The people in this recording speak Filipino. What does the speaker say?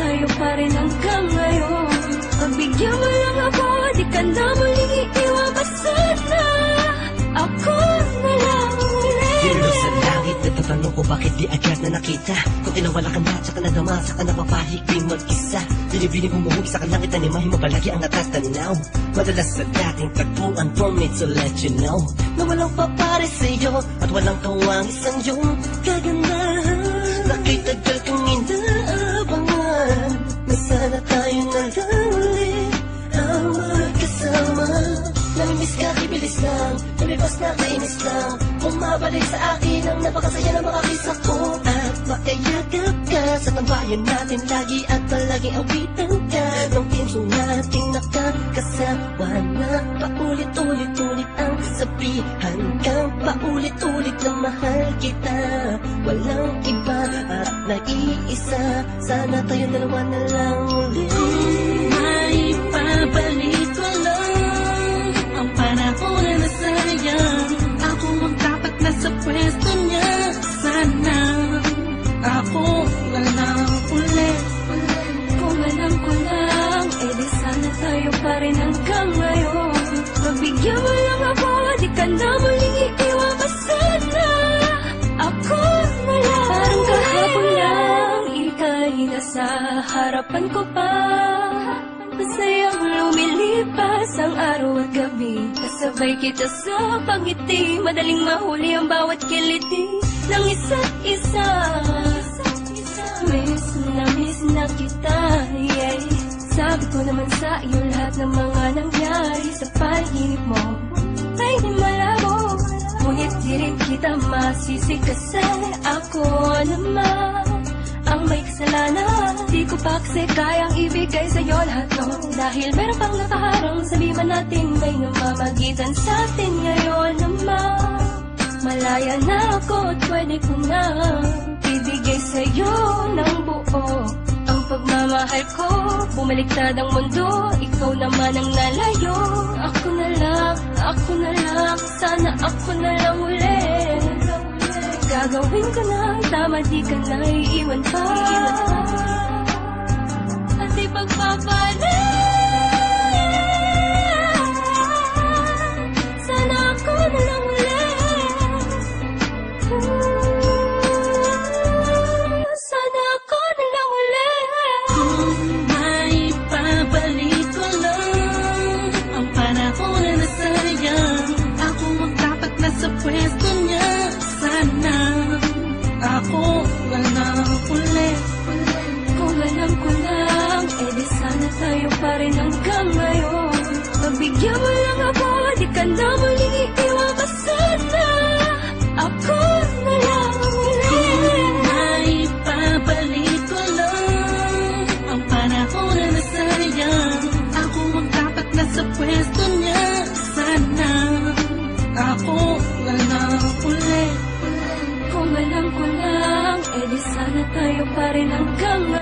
tayo pa rin hanggang ngayon. Pagbigyan mo lang ako, di ka na muling iiwan. Basta na ako na lang ulit. Yelo sa langit, natatanong ko bakit di agad na nakita. Kung tinawala ka na, tsaka nadama, saka napapahig di mag-isa. Binibining humuhog sa kalangit, animahin mo palagi ang natatanaw. Madalas sa dating tagpuan, for me to let you know na walang papare sa'yo at walang kawang isang yung kagandahan. Nakitagal kong inaabangan na sana tayo na lang ulit ang magkasama. Namimiss ka, kibilis lang, lumibas na kainis lang. Bumabalik sa akin ang napakasaya na makakisa ko. At makayagap ka sa tambayan natin lagi at palaging awitan ka ng pinso nating nakakasawa na paulit-ulit-ulit ang sabihan kang paulit-ulit na mahal kita. Walang iba at naiisa, sana tayo dalawa na lang ulit. May pabalik ko lang ang panahon na nasayang. Ako ang dapat nasa pwesto niya. Sana ako na lang ulit. Kung alam ko lang, di sana tayo pa rin hanggang ngayon. Pagbigyan mo lang ako, di ka na muling iiwan. Basta na ako na lang. Parang kahapon lang, ika'y nasa harapan ko pa. Masayang lumilipas ang araw at gabi. Kasabay kita sa pangiti, madaling mahuli ang bawat kiliti ng isa't isa. Miss na kita, yeah. Sabi ko naman sa iyo lahat ng mga nangyari sa panaginip mo ay di malabo. Ngunit di rin kita masisi kasi ako naman ang may kasalanan. Di ko pa kasi kayang ibigay sa'yo lahat no. Dahil meron pang nakaharang, sabi man natin may namamagitan sa atin ngayon naman. Malaya na ako at pwede ko na ibigay sa'yo ng buo ang pagmamahal ko. Bumaliktad ang mundo, ikaw naman ang nalayo. Ako na lang, sana ako na lang ulit. Gagawin ko na tama, di ka na iiwan pa. At ipagpapalit, sana ako na lang ulit. Sana ako na lang ulit. Kung may pabalik ko lang ang panahon na nasayang. Ako ang dapat nasa pwesto niya. Sana ako na lang ulit. Kung alam ko lang, di sana tayo pa rin hanggang ngayon. Pagbigyan mo lang ako, di ka na muling iiwan. Basta na ako na lang ulit. May pabalik ko lang ang panahon na nasayang. Ako ang dapat nasa pwesto niya. Sana ako na lang ulit. Kung alam ko lang, di sana tayo pa rin hanggang ngayon.